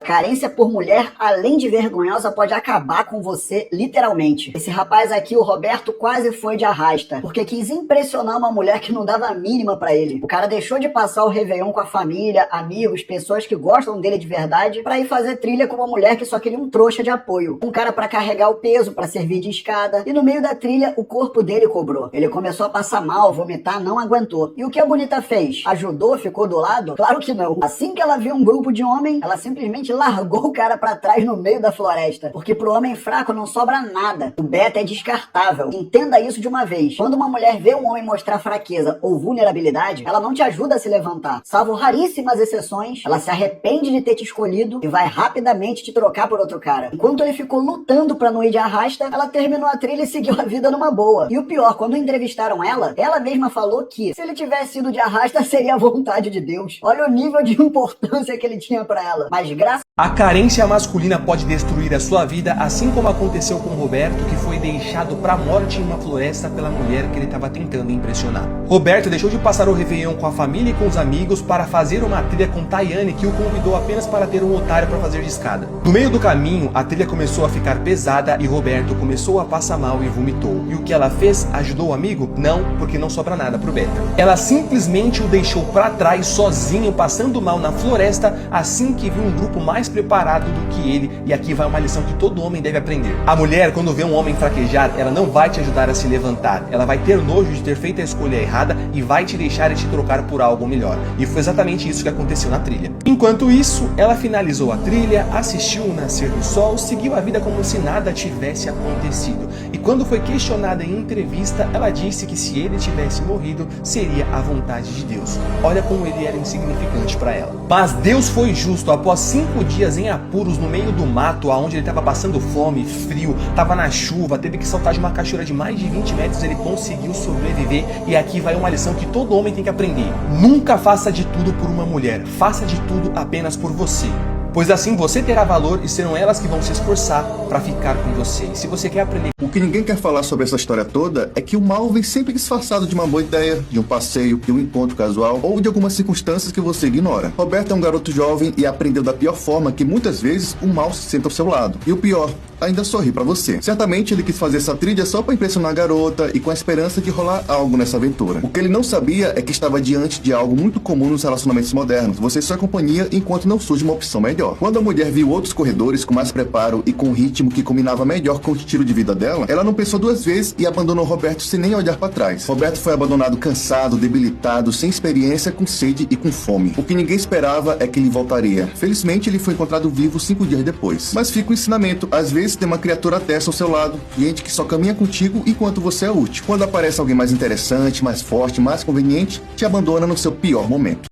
Carência por mulher, além de vergonhosa, pode acabar com você, literalmente. Esse rapaz aqui, o Roberto, quase foi de arrasta, porque quis impressionar uma mulher que não dava a mínima pra ele. O cara deixou de passar o Réveillon com a família, amigos, pessoas que gostam dele de verdade, pra ir fazer trilha com uma mulher que só queria um trouxa de apoio. Um cara pra carregar o peso, pra servir de escada. E no meio da trilha, o corpo dele cobrou. Ele começou a passar mal, vomitar, não aguentou. E o que a bonita fez? Ajudou? Ficou do lado? Claro que não. Assim que ela viu um grupo de homem, ela simplesmente largou o cara pra trás no meio da floresta. Porque pro homem fraco não sobra nada. O beta é descartável. Entenda isso de uma vez. Quando uma mulher vê um homem mostrar fraqueza ou vulnerabilidade, ela não te ajuda a se levantar. Salvo raríssimas exceções, ela se arrepende de ter te escolhido e vai rapidamente te trocar por outro cara. Enquanto ele ficou lutando pra não ir de arrasta, ela terminou a trilha e seguiu a vida numa boa. E o pior, quando entrevistaram ela mesma falou que se ele tivesse ido de arrasta, seria a vontade de Deus. Olha o nível de importância que ele tinha pra ela. Mas graças a carência masculina pode destruir a sua vida, assim como aconteceu com Roberto, que foi deixado para a morte em uma floresta pela mulher que ele estava tentando impressionar. Roberto deixou de passar o Réveillon com a família e com os amigos para fazer uma trilha com Tayane, que o convidou apenas para ter um otário para fazer de escada. No meio do caminho, a trilha começou a ficar pesada e Roberto começou a passar mal e vomitou. E o que ela fez? Ajudou o amigo? Não, porque não sobra nada pro Beta. Ela simplesmente o deixou para trás sozinho, passando mal na floresta, assim que viu um grupo mais preparado do que ele, e aqui vai uma lição que todo homem deve aprender. A mulher, quando vê um homem fraquejar, ela não vai te ajudar a se levantar, ela vai ter nojo de ter feito a escolha errada e vai te deixar e te trocar por algo melhor. E foi exatamente isso que aconteceu na trilha. Enquanto isso, ela finalizou a trilha, assistiu o nascer do sol, seguiu a vida como se nada tivesse acontecido. E quando foi questionada em entrevista, ela disse que se ele tivesse morrido, seria a vontade de Deus. Olha como ele era insignificante para ela. Mas Deus foi justo. Após 5 dias em apuros no meio do mato, onde ele estava passando fome, frio, estava na chuva, teve que saltar de uma cachoeira de mais de 20 metros, ele conseguiu sobreviver. E aqui vai uma lição que todo homem tem que aprender: nunca faça de tudo por uma mulher, faça de tudo apenas por você. Pois assim você terá valor e serão elas que vão se esforçar para ficar com você. E se você quer aprender... O que ninguém quer falar sobre essa história toda é que o mal vem sempre disfarçado de uma boa ideia, de um passeio, de um encontro casual ou de algumas circunstâncias que você ignora. Roberto é um garoto jovem e aprendeu da pior forma que muitas vezes o mal se senta ao seu lado. E o pior, ainda sorri pra você. Certamente ele quis fazer essa trilha só pra impressionar a garota e com a esperança de rolar algo nessa aventura. O que ele não sabia é que estava diante de algo muito comum nos relacionamentos modernos: você só é companhia enquanto não surge uma opção melhor. Quando a mulher viu outros corredores com mais preparo e com um ritmo que combinava melhor com o estilo de vida dela, ela não pensou duas vezes e abandonou Roberto sem nem olhar para trás. Roberto foi abandonado cansado, debilitado, sem experiência, com sede e com fome. O que ninguém esperava é que ele voltaria. Felizmente ele foi encontrado vivo 5 dias depois. Mas fica o ensinamento: às vezes tem uma criatura dessa ao seu lado, gente que só caminha contigo enquanto você é útil. Quando aparece alguém mais interessante, mais forte, mais conveniente, te abandona no seu pior momento.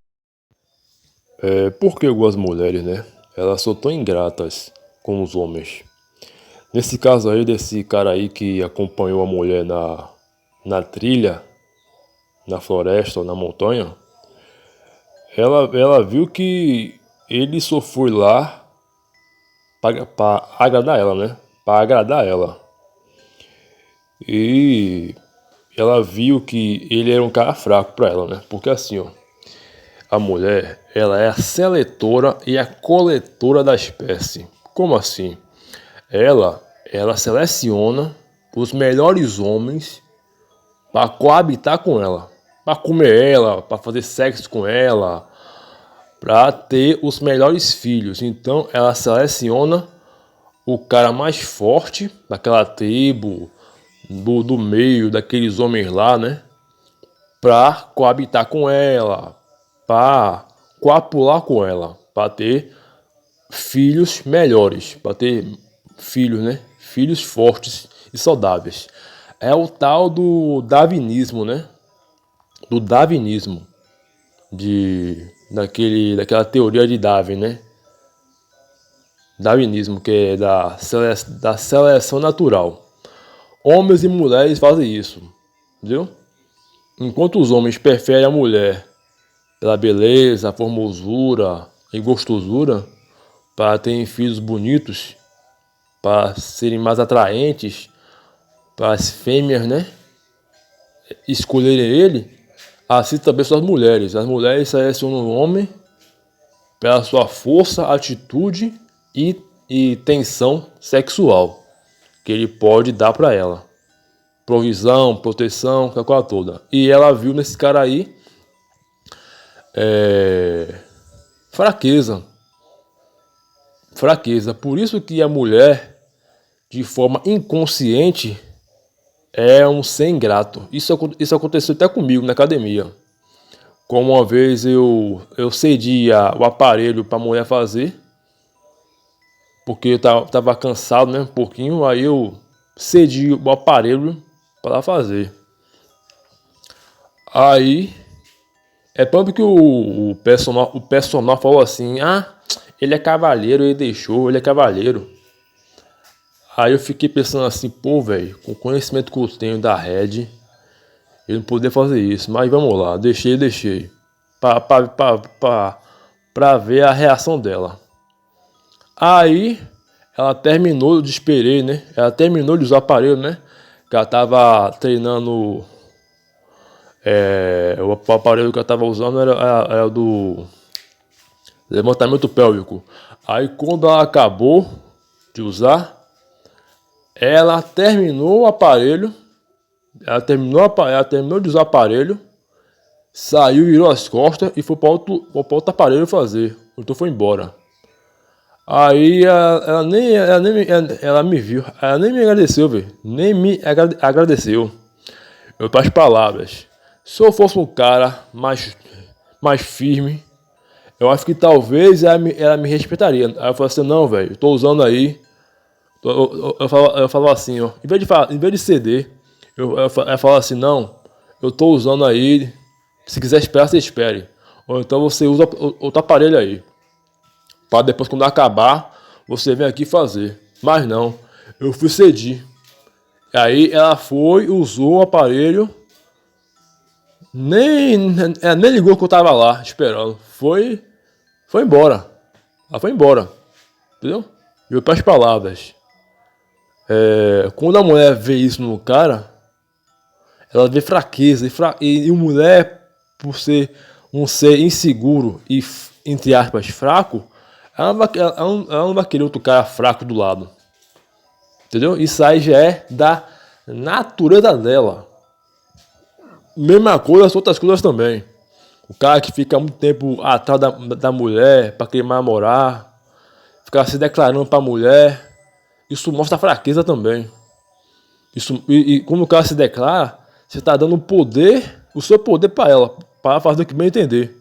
Porque algumas mulheres, né? Elas são tão ingratas com os homens. Nesse caso aí, desse cara aí que acompanhou a mulher na trilha, na floresta ou na montanha, ela viu que ele só foi lá para agradar ela, né? Para agradar ela. E ela viu que ele era um cara fraco para ela, né? Porque assim, ó, a mulher, ela é a seletora e a coletora da espécie. Como assim? Ela seleciona os melhores homens para coabitar com ela, para comer ela, para fazer sexo com ela, para ter os melhores filhos. Então ela seleciona o cara mais forte daquela tribo, do meio, daqueles homens lá, né? Para coabitar com ela, para coapular com ela, para ter filhos melhores, para ter filhos, né? Filhos fortes e saudáveis. É o tal do darwinismo, né? Do darwinismo, daquela teoria de Darwin, né? Darwinismo, que é da seleção natural. Homens e mulheres fazem isso, entendeu? Enquanto os homens preferem a mulher pela beleza, formosura e gostosura, para terem filhos bonitos, para serem mais atraentes, para as fêmeas, né, escolherem ele, assim também são as mulheres. As mulheres selecionam o homem pela sua força, atitude e tensão sexual que ele pode dar para ela. Provisão, proteção, aquela coisa toda. E ela viu nesse cara aí fraqueza. Fraqueza. Por isso que a mulher, de forma inconsciente, é um ser ingrato. Isso aconteceu até comigo na academia. Como uma vez eu cedi o aparelho para a mulher fazer, porque eu tava cansado, né, um pouquinho, aí eu cedi o aparelho para ela fazer. Aí é tanto que o personal falou assim: ele é cavalheiro, ele deixou, ele é cavalheiro. Aí eu fiquei pensando assim, pô, velho, com o conhecimento que eu tenho da Red, eu não podia fazer isso, mas vamos lá, deixei. Pra ver a reação dela. Aí ela terminou, eu esperei, né? Ela terminou de usar o aparelho, né? Que ela tava treinando. O aparelho que ela tava usando era do levantamento pélvico. Aí quando ela acabou de usar, ela terminou o aparelho. Ela terminou de usar o aparelho, saiu, virou as costas e foi para outro aparelho fazer. Então foi embora. Aí ela me viu, ela nem me agradeceu, velho. Nem me agradeceu. Eu passo palavras. Se eu fosse um cara mais firme, eu acho que talvez ela me respeitaria. Aí eu falei assim: não, velho, eu tô usando aí. Eu falo assim, ó, em vez de ceder, eu falo assim: não, eu tô usando aí, se quiser esperar, você espere. Ou então você usa outro aparelho aí, para depois, quando acabar, você vem aqui fazer. Mas não, eu fui cedir. Aí ela foi, usou o aparelho, nem ligou que eu tava lá esperando. Foi embora. Ela foi embora, entendeu? E para as palavras. Quando a mulher vê isso no cara, ela vê fraqueza. E a mulher, por ser um ser inseguro e, entre aspas, fraco, ela não vai querer outro cara fraco do lado. Entendeu? Isso aí já é da natureza dela. Mesma coisa as outras coisas também. O cara que fica muito tempo atrás da mulher para querer namorar, ficar se declarando para a mulher, isso mostra fraqueza também. E quando o cara se declara, você está dando o seu poder para ela, para fazer o que bem entender.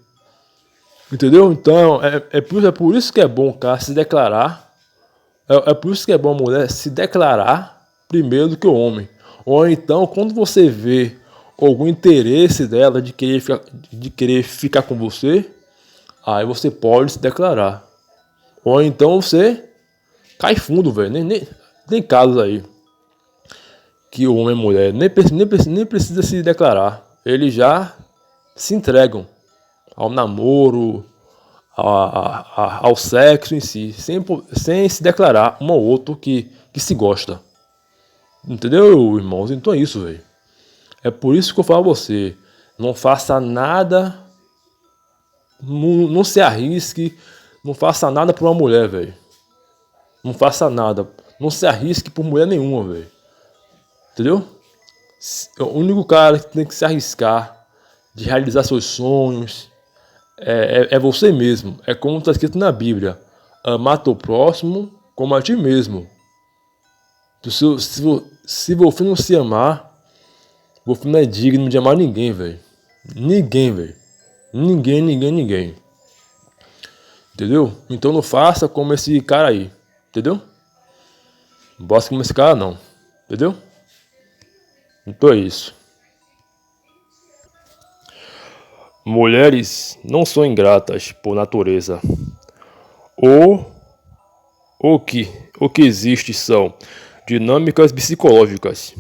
Entendeu? Então, é por isso que é bom o cara se declarar. É por isso que é bom a mulher se declarar primeiro do que o homem. Ou então, quando você vê algum interesse dela de querer ficar com você, aí você pode se declarar. Ou então você cai fundo, velho. Tem casos aí que o homem e a mulher nem precisa se declarar. Eles já se entregam ao namoro, ao sexo em si, sem se declarar um ao outro que se gosta. Entendeu, irmãos? Então é isso, velho. É por isso que eu falo a você: não faça nada, não se arrisque, não faça nada por uma mulher, velho. Não faça nada, não se arrisque por mulher nenhuma, velho. Entendeu? O único cara que tem que se arriscar de realizar seus sonhos é você mesmo. É como está escrito na Bíblia: amar teu próximo como a ti mesmo. Se você não se amar, você não é digno de amar ninguém, velho. Ninguém, velho. Ninguém. Entendeu? Então não faça como esse cara aí. Entendeu? Não bosta como esse cara não. Entendeu? Então é isso. Mulheres não são ingratas por natureza. O que existe são dinâmicas psicológicas,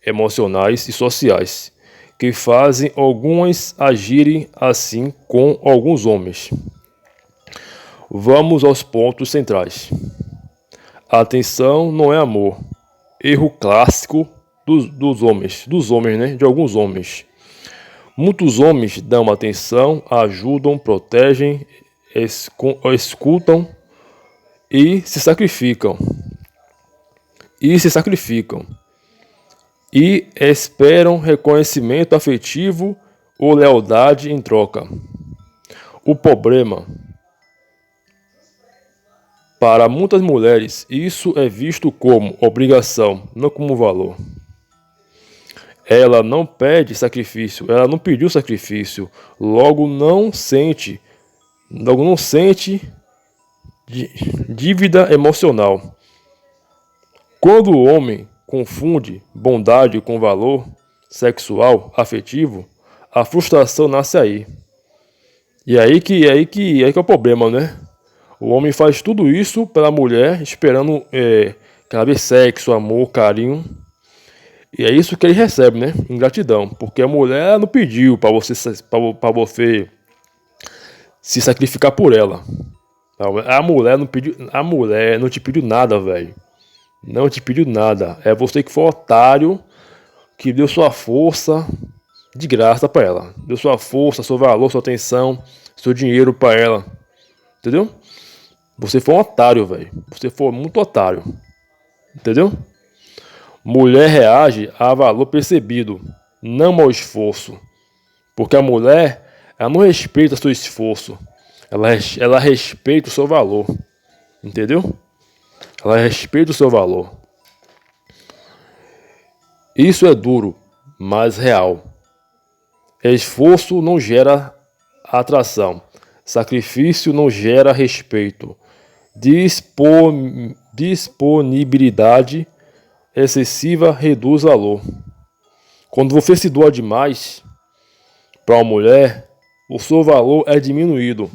emocionais e sociais que fazem algumas agirem assim com alguns homens. Vamos aos pontos centrais. A atenção não é amor. Erro clássico dos homens, né? De alguns homens. Muitos homens dão atenção, ajudam, protegem, escutam e se sacrificam. E esperam reconhecimento afetivo ou lealdade em troca. O problema, para muitas mulheres, isso é visto como obrigação, não como valor. Ela não pede sacrifício, ela não pediu sacrifício, logo não sente dívida emocional. Quando o homem confunde bondade com valor sexual, afetivo, a frustração nasce aí. E aí que é o problema, né? O homem faz tudo isso pela mulher, esperando que ela dê sexo, amor, carinho. E é isso que ele recebe, né? Ingratidão. Porque a mulher não pediu para você se sacrificar por ela. A mulher não te pediu nada, velho. Não te pediu nada. É você que foi otário, que deu sua força de graça para ela. Deu sua força, seu valor, sua atenção, seu dinheiro para ela. Entendeu? Você foi um otário, velho. Você foi muito otário. Entendeu? Mulher reage a valor percebido, não ao esforço. Porque a mulher, ela não respeita seu esforço. Ela respeita o seu valor. Entendeu? Ela respeita o seu valor. Isso é duro, mas real. Esforço não gera atração. Sacrifício não gera respeito. Disponibilidade excessiva reduz valor. Quando você se doa demais para uma mulher, o seu valor é diminuído.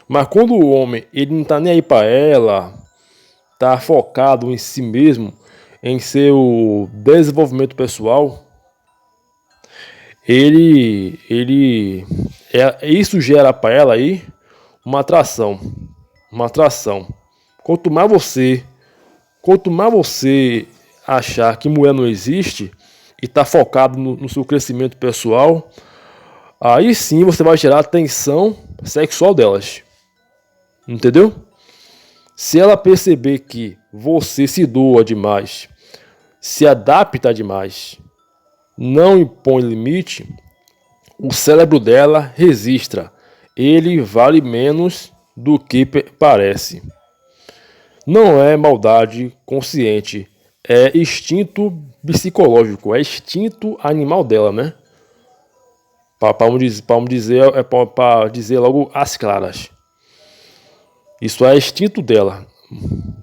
Mas quando o homem ele não está nem aí para ela, está focado em si mesmo, em seu desenvolvimento pessoal, isso gera para ela aí uma atração. Quanto mais você achar que mulher não existe e está focado no seu crescimento pessoal, aí sim você vai gerar a atenção sexual delas. Entendeu? Se ela perceber que você se doa demais, se adapta demais, não impõe limite, o cérebro dela registra. Ele vale menos do que parece. Não é maldade consciente, é instinto psicológico, é instinto animal dela, né? Para dizer logo as claras. Isso é instinto dela,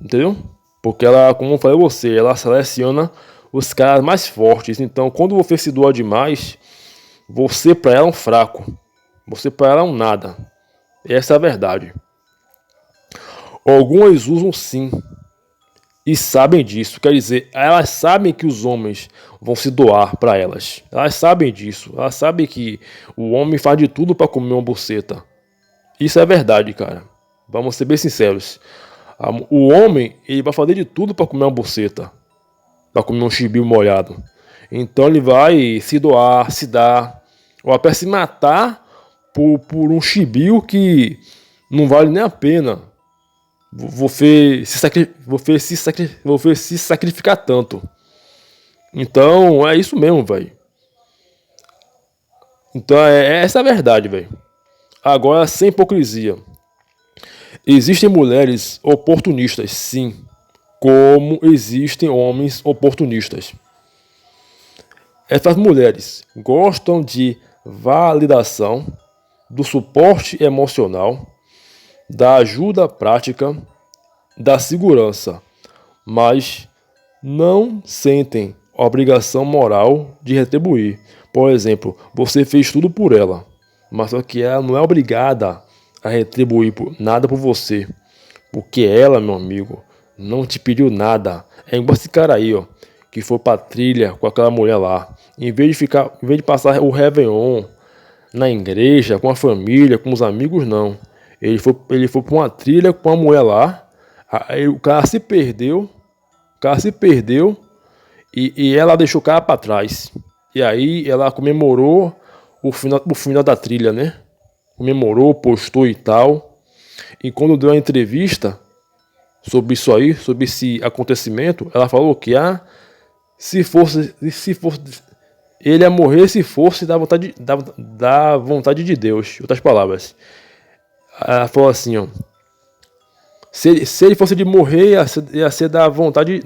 entendeu? Porque ela, como eu falei a você, ela seleciona os caras mais fortes. Então, quando você se doa demais, você para ela é um fraco. Você para ela é um nada. Essa é a verdade. Algumas usam sim. E sabem disso. Quer dizer, elas sabem que os homens vão se doar para elas. Elas sabem disso. Elas sabem que o homem faz de tudo para comer uma buceta. Isso é verdade, cara. Vamos ser bem sinceros. O homem, ele vai fazer de tudo para comer uma buceta. Para comer um chibio molhado. Então ele vai se doar, se dar. Ou até se matar por um chibio que não vale nem a pena. Você se sacrificar tanto. Então é isso mesmo, velho. Então essa é a verdade, velho. Agora, sem hipocrisia. Existem mulheres oportunistas, sim, como existem homens oportunistas. Essas mulheres gostam de validação, do suporte emocional, da ajuda prática, da segurança, mas não sentem obrigação moral de retribuir. Por exemplo, você fez tudo por ela, mas só que ela não é obrigada a retribuir nada por você, porque ela, meu amigo, não te pediu nada. É igual esse cara aí, ó, que foi pra trilha com aquela mulher lá. Em vez de passar o Réveillon na igreja, com a família, com os amigos, não. Ele foi pra uma trilha com a mulher lá. Aí o cara se perdeu. E ela deixou o cara pra trás. E aí ela comemorou o final da trilha, né? Comemorou, postou e tal. E quando deu a entrevista sobre isso aí, sobre esse acontecimento, ela falou que se fosse ele ia morrer se fosse da vontade de Deus. Em outras palavras, ela falou assim, ó, se ele fosse de morrer, ia ser da vontade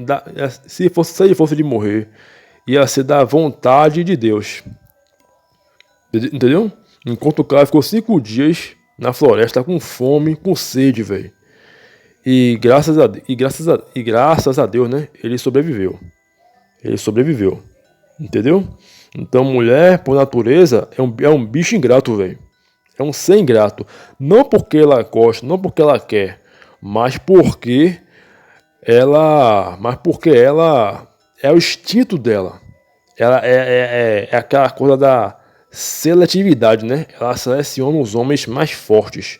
se ele fosse de morrer, ia ser da vontade de Deus. Entendeu? Enquanto o cara ficou 5 dias na floresta com fome, com sede, velho. E graças a Deus, né? Ele sobreviveu. Entendeu? Então, mulher, por natureza, é um bicho ingrato, velho. É um ser ingrato. Não porque ela gosta, não porque ela quer, mas porque ela é o instinto dela. Ela é aquela coisa da seletividade, né? Ela seleciona os homens mais fortes.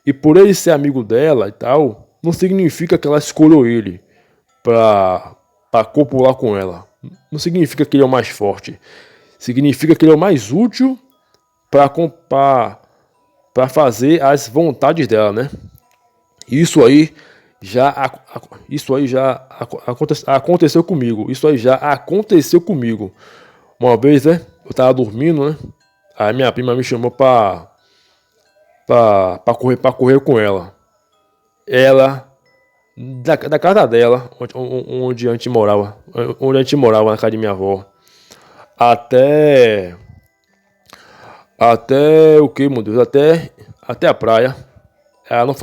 E por ele ser amigo dela e tal, não significa que ela escolheu ele pra copular com ela. Não significa que ele é o mais forte. Significa que ele é o mais útil para fazer as vontades dela, né? Isso aí já aconteceu comigo. Isso aí já aconteceu comigo. Uma vez, né? Eu tava dormindo, né? Aí minha prima me chamou pra correr com ela. Ela, da casa dela, onde a gente morava, na casa de minha avó, até o que, meu Deus, até a praia. Ela não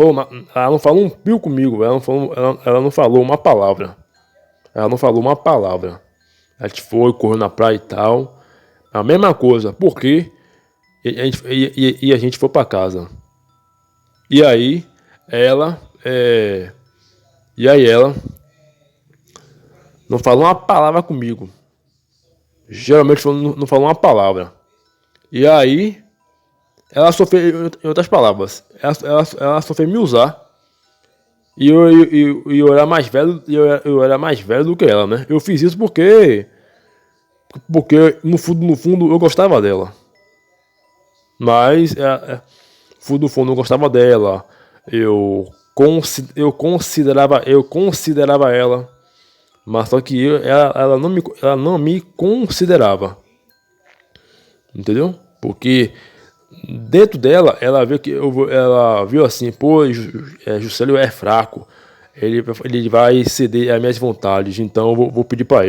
falou um pio comigo, ela não falou uma palavra. A gente foi, correu na praia e tal. A mesma coisa, porque a gente foi pra casa. E aí ela não falou uma palavra comigo. Geralmente não falou uma palavra. E aí ela só fez, em outras palavras, ela só fez me usar. E eu era mais velho, eu era mais velho do que ela, né? Eu fiz isso porque no fundo eu gostava dela. Mas no fundo eu gostava dela. Eu considerava ela, mas só que ela não me considerava. Entendeu? Porque dentro dela, ela viu assim, pô, Juscelio é fraco, ele vai ceder às minhas vontades, então eu vou pedir para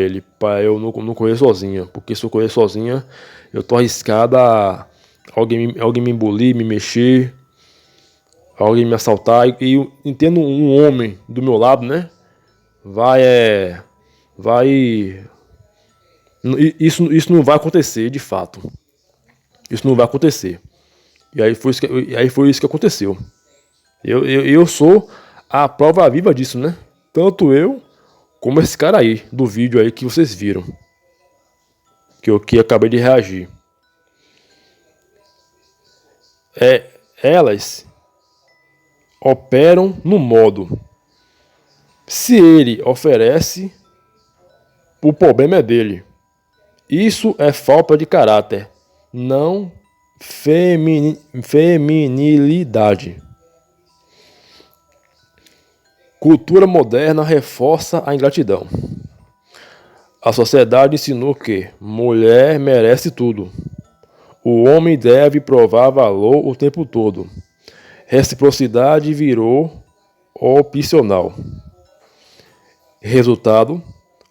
eu não correr sozinha, porque se eu correr sozinha, eu tô arriscada a alguém me engolir, me mexer, alguém me assaltar, e entendo um homem do meu lado, né, isso não vai acontecer de fato. Isso não vai acontecer. E aí foi isso que aconteceu. Eu sou a prova viva disso, né? Tanto eu como esse cara aí do vídeo aí que vocês viram, que acabei de reagir. Elas operam no modo: se ele oferece, o problema é dele. Isso é falta de caráter, não feminilidade. Cultura moderna reforça a ingratidão. A sociedade ensinou que mulher merece tudo. O homem deve provar valor o tempo todo. Reciprocidade virou opcional. Resultado: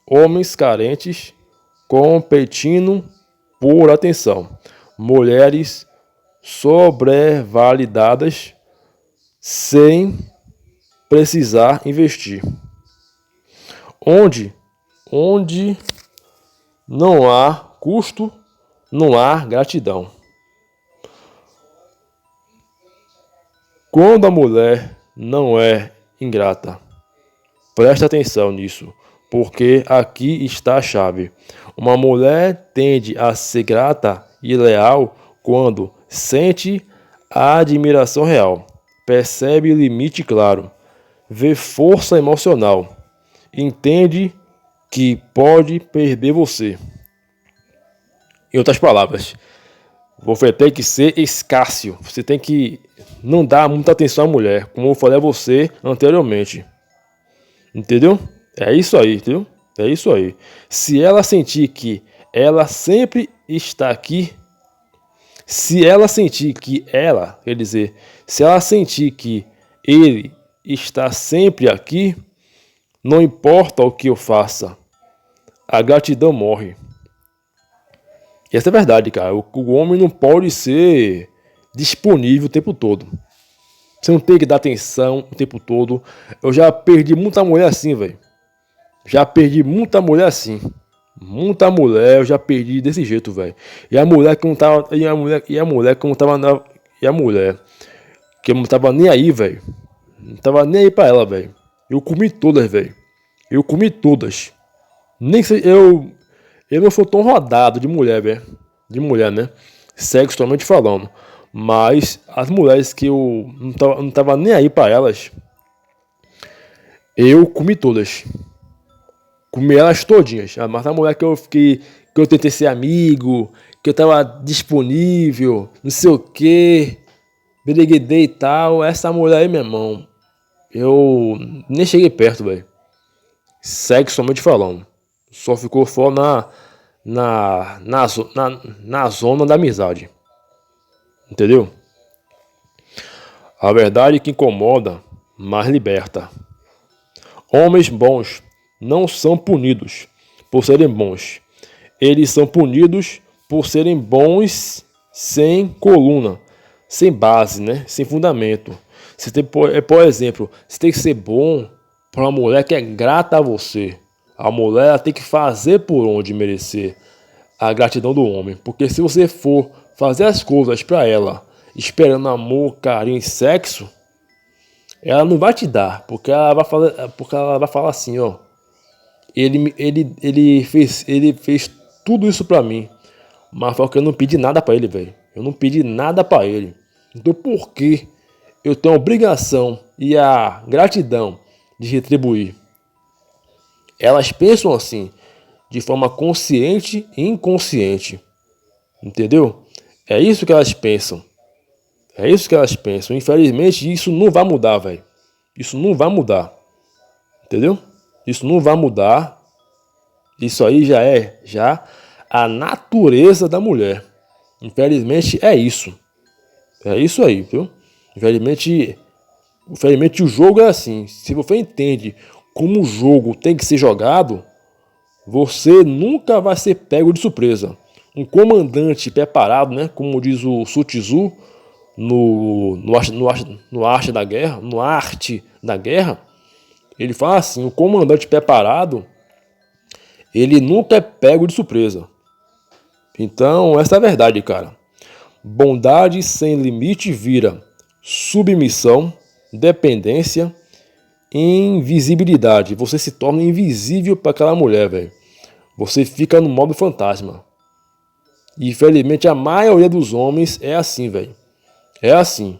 homens carentes competindo por atenção. Mulheres sobrevalidadas sem precisar investir. Onde não há custo, não há gratidão. Quando a mulher não é ingrata, preste atenção nisso, porque aqui está a chave. Uma mulher tende a ser grata e leal quando sente a admiração real, percebe limite claro, vê força emocional, entende que pode perder você. Em outras palavras, Você tem que ser escássio. Você tem que não dar muita atenção à mulher, como eu falei a você anteriormente. Entendeu? É isso aí, entendeu? É isso aí. Se ela sentir que ela sempre está aqui, se ela sentir que ela, quer dizer, se ela sentir que ele está sempre aqui, não importa o que eu faça, a gratidão morre. E essa é a verdade, cara. O homem não pode ser disponível o tempo todo. Você não tem que dar atenção o tempo todo. Eu já perdi muita mulher assim, velho. Já perdi muita mulher assim. Muita mulher eu já perdi desse jeito, velho. E a mulher que não tava. E a mulher que não tava. E a mulher que não tava nem aí, velho. Não tava nem aí pra ela, velho. Eu comi todas, velho. Eu comi todas. Nem sei. Eu não sou tão rodado de mulher, velho. De mulher, né? Sexualmente falando. Mas as mulheres que eu não tava nem aí pra elas, eu comi todas. Comi elas todinhas. Mas a mulher que eu tentei ser amigo, que eu tava disponível, não sei o que, breguedei e tal, essa mulher aí, meu irmão, eu nem cheguei perto, velho. Sexualmente falando. Só ficou só na zona da amizade. Entendeu? A verdade que incomoda, mas liberta. Homens bons não são punidos por serem bons. Eles são punidos por serem bons sem coluna, sem base, né? Sem fundamento. Você tem, por exemplo, você tem que ser bom para uma mulher que é grata a você. A mulher tem que fazer por onde merecer a gratidão do homem. Porque se você for fazer as coisas para ela, esperando amor, carinho e sexo, ela não vai te dar. Porque ela vai falar assim, ó. Ele fez tudo isso para mim. Mas só que eu não pedi nada para ele, velho. Eu não pedi nada para ele. Então por que eu tenho a obrigação e a gratidão de retribuir? Elas pensam assim, de forma consciente e inconsciente. Entendeu? É isso que elas pensam. É isso que elas pensam. Infelizmente, isso não vai mudar, velho. Isso não vai mudar. Entendeu? Isso não vai mudar. Isso aí já a natureza da mulher. Infelizmente, é isso. É isso aí, viu? Infelizmente o jogo é assim. Se você entende como o jogo tem que ser jogado, você nunca vai ser pego de surpresa. Um comandante preparado, né? Como diz o Sun Tzu no arte da guerra, ele fala assim: o comandante preparado, ele nunca é pego de surpresa. Então, essa é a verdade, cara. Bondade sem limite vira submissão, dependência, invisibilidade. Você se torna invisível para aquela mulher, velho. Você fica no modo fantasma. E, infelizmente, a maioria dos homens é assim, velho. É assim.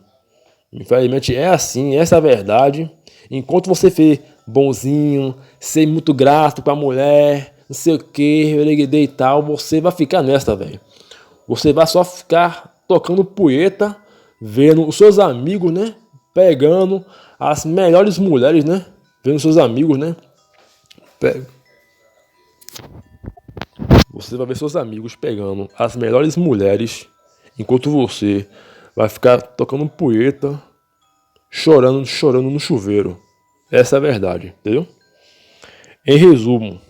Infelizmente é assim, essa é a verdade. Enquanto você for bonzinho, ser muito grato pra mulher, não sei o que, e tal, você vai ficar nessa, velho. Você vai só ficar tocando punheta, vendo os seus amigos, né? Pegando as melhores mulheres, né? Vendo seus amigos, né? Você vai ver seus amigos pegando as melhores mulheres, enquanto você vai ficar tocando punheta, chorando no chuveiro. Essa é a verdade, entendeu? Em resumo,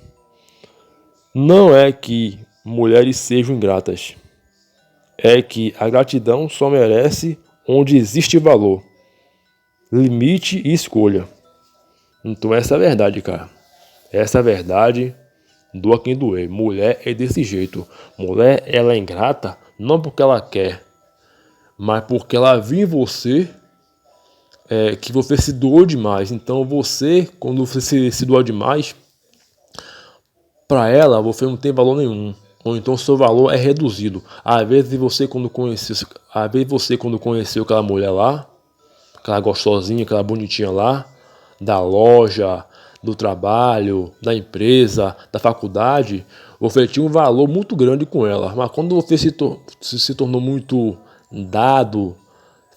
não é que mulheres sejam ingratas. É que a gratidão só merece onde existe valor, limite e escolha. Então essa é a verdade, cara. Essa é a verdade, doa quem doer. Mulher é desse jeito. Mulher, ela é ingrata não porque ela quer, mas porque ela viu em você que você se doou demais. Então você, quando você se doa demais, para ela você não tem valor nenhum. Ou então seu valor é reduzido. Às vezes você quando conheceu aquela mulher lá, aquela gostosinha, aquela bonitinha lá, da loja, do trabalho, da empresa, da faculdade, você tinha um valor muito grande com ela. Mas quando você se tornou muito dado,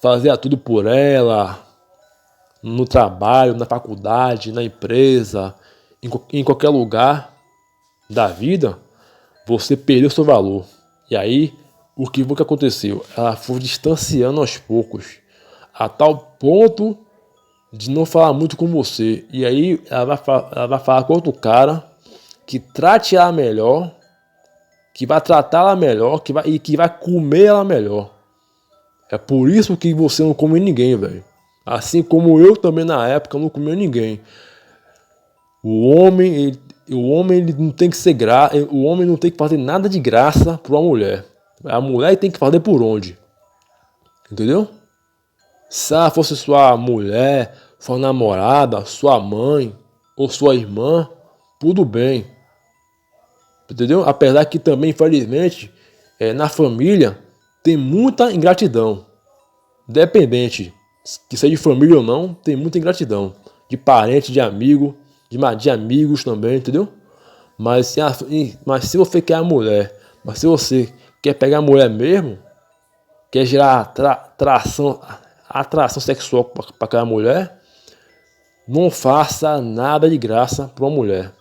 fazia tudo por ela, no trabalho, na faculdade, na empresa, em qualquer lugar da vida, você perdeu seu valor. E aí, o que aconteceu? Ela foi distanciando aos poucos, a tal ponto de não falar muito com você. E aí, ela vai falar com outro cara que trate ela melhor, que vai tratar ela melhor, que vai comer ela melhor. É por isso que você não come ninguém, velho. Assim como eu também na época não comia ninguém. O homem ele não tem que ser o homem não tem que fazer nada de graça para uma mulher. A mulher tem que fazer por onde? Entendeu? Se ela fosse sua mulher, sua namorada, sua mãe ou sua irmã, tudo bem. Entendeu? Apesar que também, infelizmente, na família tem muita ingratidão. Independente que seja de família ou não, tem muita ingratidão. De parente, de amigo, de amigos também, entendeu? Mas se você quer a mulher, mas se você quer pegar a mulher mesmo, quer gerar atração sexual para aquela mulher, não faça nada de graça para uma mulher.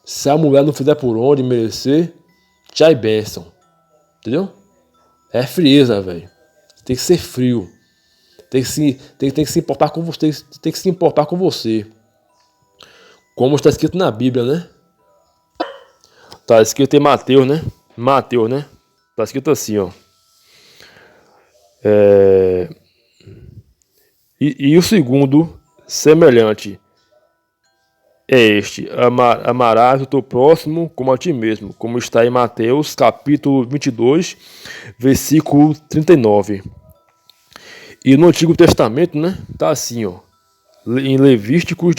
Se a mulher não fizer por onde merecer, tchau e bênção. Entendeu? É frieza, velho. Tem que ser frio. Tem que se importar com você. Tem que se importar com você. Como está escrito na Bíblia, né? Tá escrito em Mateus, né? Mateus, né? Tá escrito assim, ó. E o segundo, semelhante, é este: amarás o teu próximo como a ti mesmo, como está em Mateus, capítulo 22, versículo 39. E no Antigo Testamento, né, tá assim, ó, em Levíticos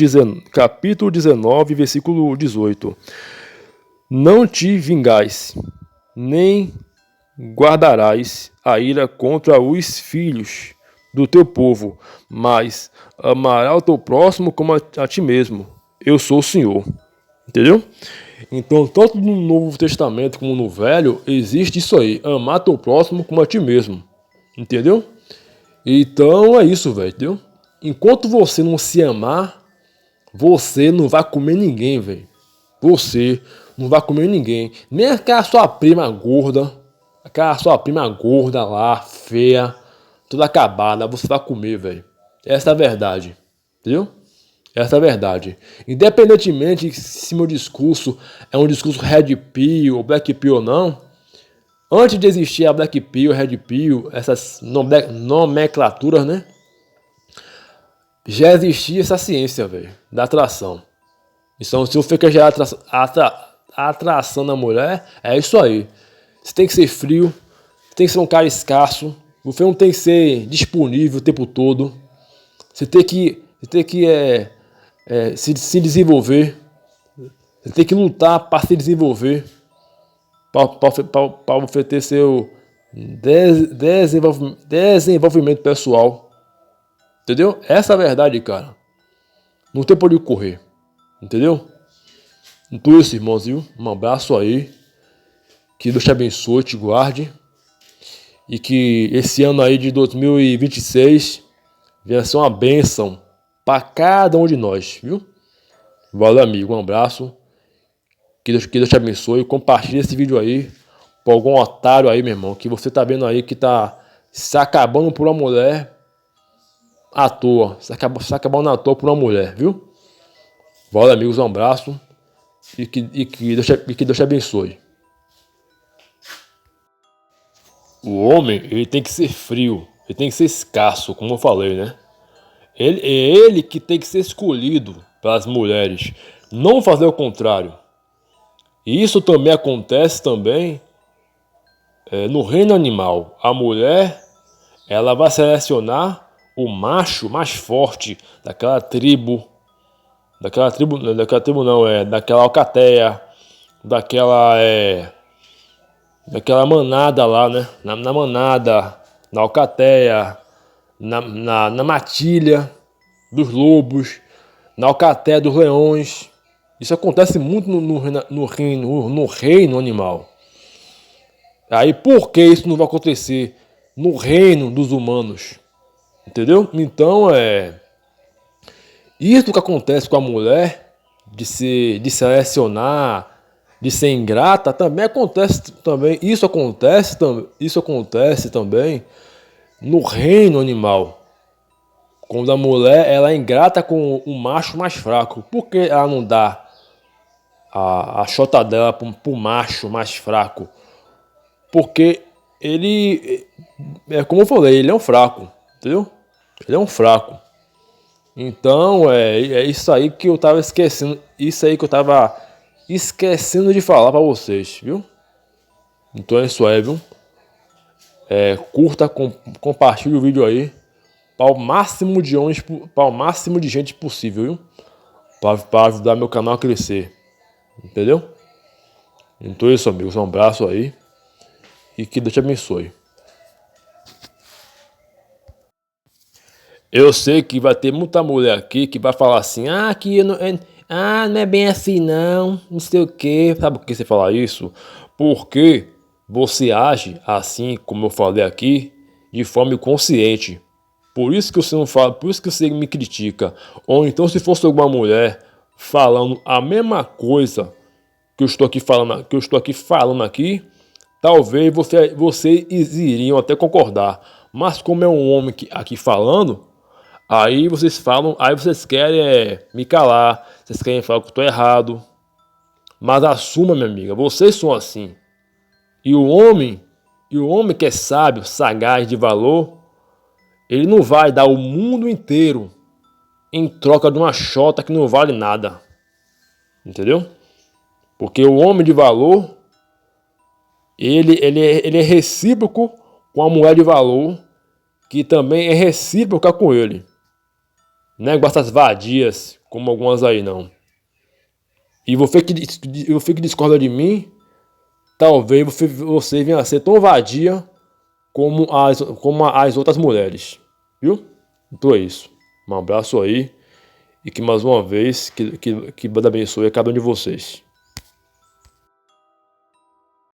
capítulo 19, versículo 18. Não te vingais, nem guardarás a ira contra os filhos do teu povo, mas amarás o teu próximo como a ti mesmo. Eu sou o Senhor. Entendeu? Então, tanto no Novo Testamento como no Velho, existe isso aí. Amar teu próximo como a ti mesmo. Entendeu? Então, é isso, velho. Entendeu? Enquanto você não se amar, você não vai comer ninguém, velho. Você não vai comer ninguém. Nem aquela sua prima gorda. Aquela sua prima gorda lá, feia, toda acabada. Você vai comer, velho. Essa é a verdade. Entendeu? Essa é a verdade. Independentemente se meu discurso é um discurso Red Pill ou Black Pill ou não, antes de existir a Black Pill, Red Pill, essas nomenclaturas, né? Já existia essa ciência, velho, da atração. Então, se você quer gerar atração na mulher, é isso aí. Você tem que ser frio, você tem que ser um cara escasso, você não tem que ser disponível o tempo todo. Você tem que se desenvolver. Você tem que lutar para se desenvolver, para você ter seu desenvolvimento pessoal. Entendeu? Essa é a verdade, cara. Não tem por onde correr. Entendeu? Então isso, irmãos, viu? Um abraço aí. Que Deus te abençoe, te guarde. E que esse ano aí de 2026 venha ser uma bênção para cada um de nós, viu? Valeu, amigo. Um abraço. Que Deus te abençoe. Compartilhe esse vídeo aí para algum otário aí, meu irmão, que você tá vendo aí que tá se acabando por uma mulher à toa. Se acabando à toa por uma mulher, viu? Valeu, amigos. Um abraço. E que Deus te abençoe. O homem, ele tem que ser frio. Ele tem que ser escasso, como eu falei, né? É ele que tem que ser escolhido pelas mulheres. Não fazer o contrário. E isso também acontece também no reino animal. A mulher, ela vai selecionar o macho mais forte daquela tribo. Daquela alcateia. Daquela manada lá, né? Na manada, na alcateia, na matilha dos lobos, na alcateia dos leões. Isso acontece muito no reino animal. Aí por que isso não vai acontecer no reino dos humanos? Entendeu? Então isso que acontece com a mulher, de selecionar, de ser ingrata, também acontece também. Isso acontece também no reino animal. Quando a mulher ela é ingrata com o macho mais fraco. Por que ela não dá a chota dela pro macho mais fraco? Porque ele, como eu falei, ele é um fraco, entendeu? Ele é um fraco. Então é isso aí que eu tava esquecendo. Isso aí que eu tava esquecendo de falar pra vocês, viu? Então é isso aí, viu? Curta, compartilhe o vídeo aí para o máximo de gente possível, viu? Para ajudar meu canal a crescer. Entendeu? Então é isso, amigos. Um abraço aí. E que Deus te abençoe. Eu sei que vai ter muita mulher aqui que vai falar assim, não é bem assim não sei o que. Sabe por que você fala isso? Porque você age assim, como eu falei aqui, de forma inconsciente. Por isso que você não fala, por isso que você me critica. Ou então se fosse alguma mulher falando a mesma coisa que eu estou aqui falando aqui, talvez vocês iriam até concordar. Mas como é um homem aqui falando, aí vocês querem me calar, vocês querem falar que eu estou errado. Mas assuma, minha amiga, vocês são assim. E o homem que é sábio, sagaz, de valor, ele não vai dar o mundo inteiro em troca de uma chota que não vale nada. Entendeu? Porque o homem de valor, ele é recíproco com a mulher de valor, que também é recíproca com ele. Não é igual essas vadias, como algumas aí, não. E você que discorda de mim, talvez você venha a ser tão vadia como as outras mulheres. Viu? Então é isso. Um abraço aí. E que mais uma vez, que Deus abençoe a cada um de vocês.